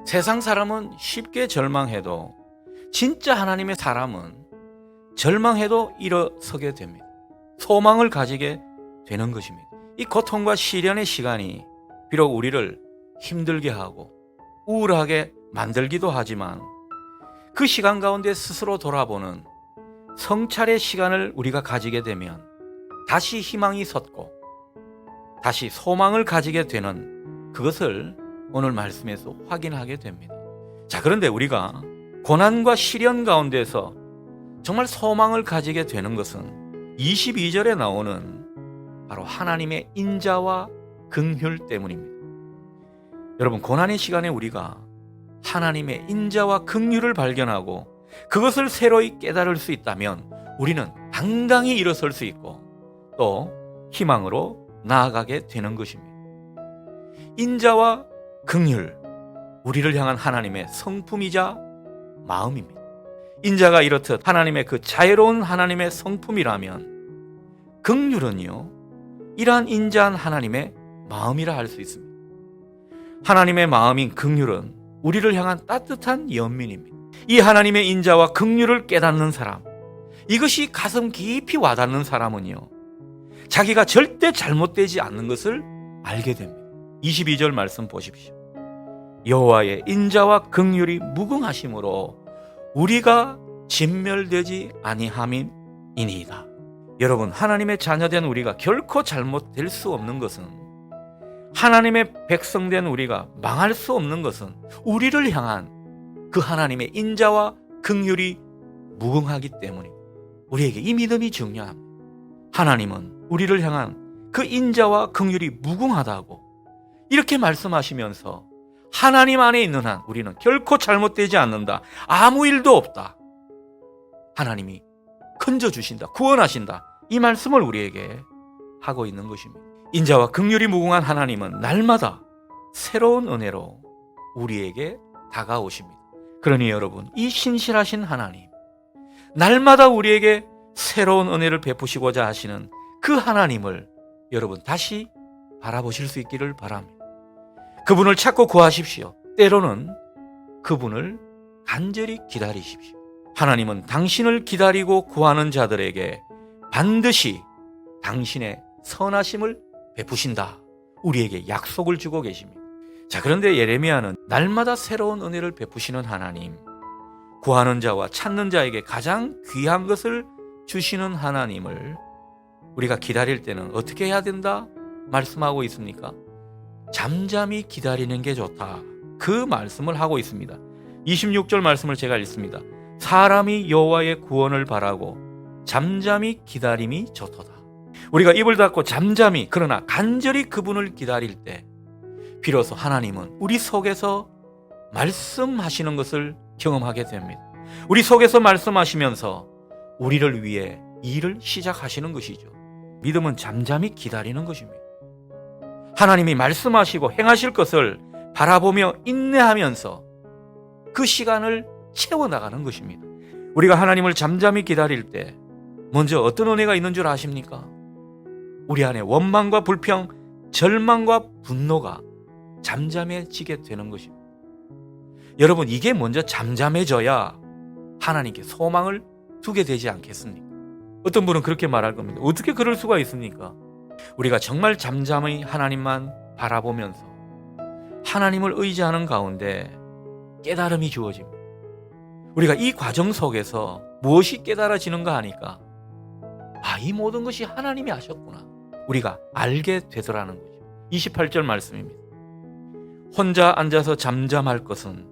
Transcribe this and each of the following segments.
세상 사람은 쉽게 절망해도 진짜 하나님의 사람은 절망해도 일어서게 됩니다. 소망을 가지게 되는 것입니다. 이 고통과 시련의 시간이 비록 우리를 힘들게 하고 우울하게 만들기도 하지만 그 시간 가운데 스스로 돌아보는 성찰의 시간을 우리가 가지게 되면 다시 희망이 솟고 다시 소망을 가지게 되는 그것을 오늘 말씀에서 확인하게 됩니다. 자, 그런데 우리가 고난과 시련 가운데서 정말 소망을 가지게 되는 것은 22절에 나오는 바로 하나님의 인자와 긍휼 때문입니다. 여러분, 고난의 시간에 우리가 하나님의 인자와 긍휼을 발견하고 그것을 새로이 깨달을 수 있다면 우리는 당당히 일어설 수 있고 또 희망으로 나아가게 되는 것입니다. 인자와 긍휼, 우리를 향한 하나님의 성품이자 마음입니다. 인자가 이렇듯 하나님의 그 자애로운 하나님의 성품이라면 긍휼은요, 이러한 인자한 하나님의 마음이라 할 수 있습니다. 하나님의 마음인 긍휼은 우리를 향한 따뜻한 연민입니다. 이 하나님의 인자와 긍휼을 깨닫는 사람, 이것이 가슴 깊이 와닿는 사람은요, 자기가 절대 잘못되지 않는 것을 알게 됩니다. 22절 말씀 보십시오. 여호와의 인자와 긍휼이 무궁하심으로 우리가 진멸되지 아니함이니이다. 여러분, 하나님의 자녀된 우리가 결코 잘못될 수 없는 것은, 하나님의 백성된 우리가 망할 수 없는 것은 우리를 향한 그 하나님의 인자와 긍휼이 무궁하기 때문입니다. 우리에게 이 믿음이 중요합니다. 하나님은 우리를 향한 그 인자와 긍휼이 무궁하다고 이렇게 말씀하시면서 하나님 안에 있는 한 우리는 결코 잘못되지 않는다. 아무 일도 없다. 하나님이 건져주신다. 구원하신다. 이 말씀을 우리에게 하고 있는 것입니다. 인자와 긍휼이 무궁한 하나님은 날마다 새로운 은혜로 우리에게 다가오십니다. 그러니 여러분, 이 신실하신 하나님, 날마다 우리에게 새로운 은혜를 베푸시고자 하시는 그 하나님을 여러분 다시 바라보실 수 있기를 바랍니다. 그분을 찾고 구하십시오. 때로는 그분을 간절히 기다리십시오. 하나님은 당신을 기다리고 구하는 자들에게 반드시 당신의 선하심을 베푸신다. 우리에게 약속을 주고 계십니다. 자, 그런데 예레미야는 날마다 새로운 은혜를 베푸시는 하나님, 구하는 자와 찾는 자에게 가장 귀한 것을 주시는 하나님을 우리가 기다릴 때는 어떻게 해야 된다? 말씀하고 있습니까? 잠잠히 기다리는 게 좋다. 그 말씀을 하고 있습니다. 26절 말씀을 제가 읽습니다. 사람이 여호와의 구원을 바라고 잠잠히 기다림이 좋도다. 우리가 입을 닫고 잠잠히, 그러나 간절히 그분을 기다릴 때 비로소 하나님은 우리 속에서 말씀하시는 것을 경험하게 됩니다. 우리 속에서 말씀하시면서 우리를 위해 일을 시작하시는 것이죠. 믿음은 잠잠히 기다리는 것입니다. 하나님이 말씀하시고 행하실 것을 바라보며 인내하면서 그 시간을 채워나가는 것입니다. 우리가 하나님을 잠잠히 기다릴 때 먼저 어떤 은혜가 있는 줄 아십니까? 우리 안에 원망과 불평, 절망과 분노가 잠잠해지게 되는 것입니다. 여러분, 이게 먼저 잠잠해져야 하나님께 소망을 두게 되지 않겠습니까? 어떤 분은 그렇게 말할 겁니다. 어떻게 그럴 수가 있습니까? 우리가 정말 잠잠히 하나님만 바라보면서 하나님을 의지하는 가운데 깨달음이 주어집니다. 우리가 이 과정 속에서 무엇이 깨달아지는가 하니까, 이 모든 것이 하나님이 하셨구나, 우리가 알게 되더라는 거죠. 28절 말씀입니다. 혼자 앉아서 잠잠할 것은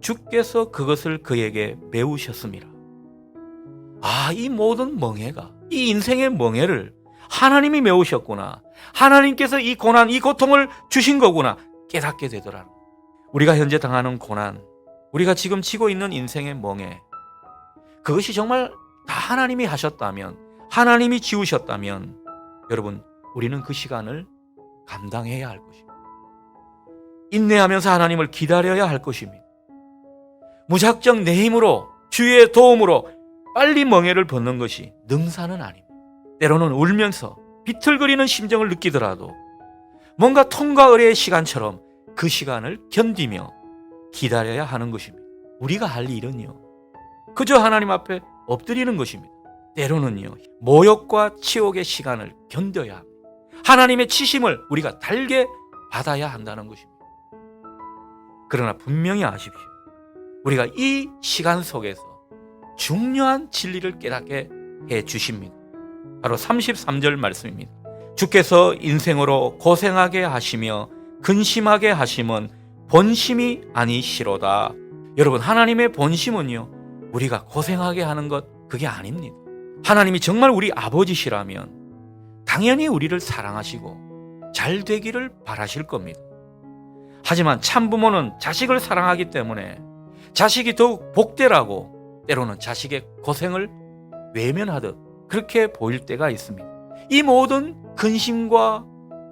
주께서 그것을 그에게 메우셨음이라. 이 모든 멍해가, 이 인생의 멍해를 하나님이 메우셨구나, 하나님께서 이 고난, 이 고통을 주신 거구나 깨닫게 되더라. 우리가 현재 당하는 고난, 우리가 지금 지고 있는 인생의 멍해, 그것이 정말 다 하나님이 하셨다면, 하나님이 지우셨다면 여러분, 우리는 그 시간을 감당해야 할 것입니다. 인내하면서 하나님을 기다려야 할 것입니다. 무작정 내 힘으로, 주의 도움으로 빨리 멍해를 벗는 것이 능사는 아닙니다. 때로는 울면서 비틀거리는 심정을 느끼더라도 뭔가 통과 의례의 시간처럼 그 시간을 견디며 기다려야 하는 것입니다. 우리가 할 일은요, 그저 하나님 앞에 엎드리는 것입니다. 때로는요, 모욕과 치욕의 시간을 견뎌야 합니다. 하나님의 치심을 우리가 달게 받아야 한다는 것입니다. 그러나 분명히 아십시오. 우리가 이 시간 속에서 중요한 진리를 깨닫게 해 주십니다. 바로 33절 말씀입니다. 주께서 인생으로 고생하게 하시며 근심하게 하심은 본심이 아니시로다. 여러분, 하나님의 본심은요, 우리가 고생하게 하는 것, 그게 아닙니다. 하나님이 정말 우리 아버지시라면 당연히 우리를 사랑하시고 잘 되기를 바라실 겁니다. 하지만 참부모는 자식을 사랑하기 때문에 자식이 더욱 복되라고 때로는 자식의 고생을 외면하듯 그렇게 보일 때가 있습니다. 이 모든 근심과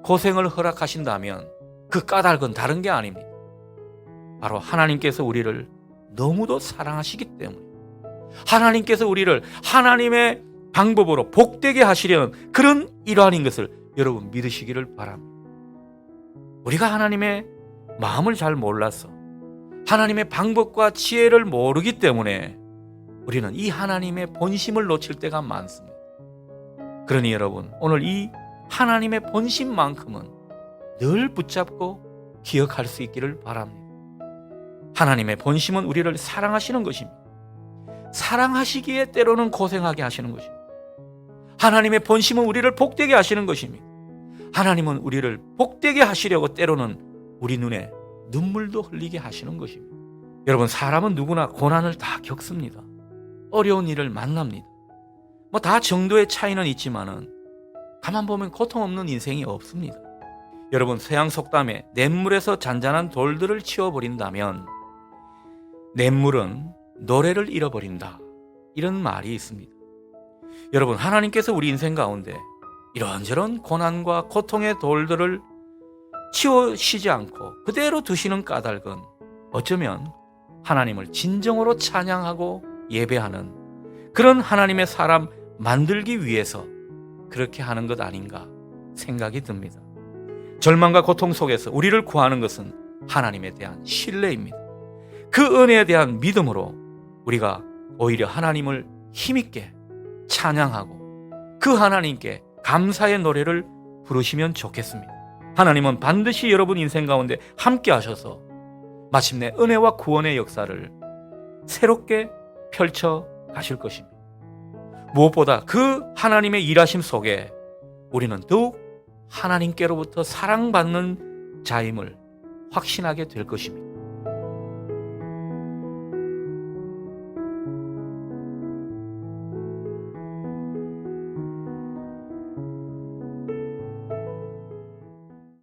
고생을 허락하신다면 그 까닭은 다른 게 아닙니다. 바로 하나님께서 우리를 너무도 사랑하시기 때문에, 하나님께서 우리를 하나님의 방법으로 복되게 하시려는 그런 일환인 것을 여러분 믿으시기를 바랍니다. 우리가 하나님의 마음을 잘 몰라서 하나님의 방법과 지혜를 모르기 때문에 우리는 이 하나님의 본심을 놓칠 때가 많습니다. 그러니 여러분, 오늘 이 하나님의 본심만큼은 늘 붙잡고 기억할 수 있기를 바랍니다. 하나님의 본심은 우리를 사랑하시는 것입니다. 사랑하시기에 때로는 고생하게 하시는 것입니다. 하나님의 본심은 우리를 복되게 하시는 것입니다. 하나님은 우리를 복되게 하시려고 때로는 우리 눈에 눈물도 흘리게 하시는 것입니다. 여러분, 사람은 누구나 고난을 다 겪습니다. 어려운 일을 만납니다. 다 정도의 차이는 있지만은 가만 보면 고통 없는 인생이 없습니다. 여러분, 서양 속담에 냇물에서 잔잔한 돌들을 치워버린다면 냇물은 노래를 잃어버린다, 이런 말이 있습니다. 여러분, 하나님께서 우리 인생 가운데 이런저런 고난과 고통의 돌들을 치우시지 않고 그대로 두시는 까닭은 어쩌면 하나님을 진정으로 찬양하고 예배하는 그런 하나님의 사람 만들기 위해서 그렇게 하는 것 아닌가 생각이 듭니다. 절망과 고통 속에서 우리를 구하는 것은 하나님에 대한 신뢰입니다. 그 은혜에 대한 믿음으로 우리가 오히려 하나님을 힘있게 찬양하고 그 하나님께 감사의 노래를 부르시면 좋겠습니다. 하나님은 반드시 여러분 인생 가운데 함께 하셔서 마침내 은혜와 구원의 역사를 새롭게 펼쳐 가실 것입니다. 무엇보다 그 하나님의 일하심 속에 우리는 더욱 하나님께로부터 사랑받는 자임을 확신하게 될 것입니다.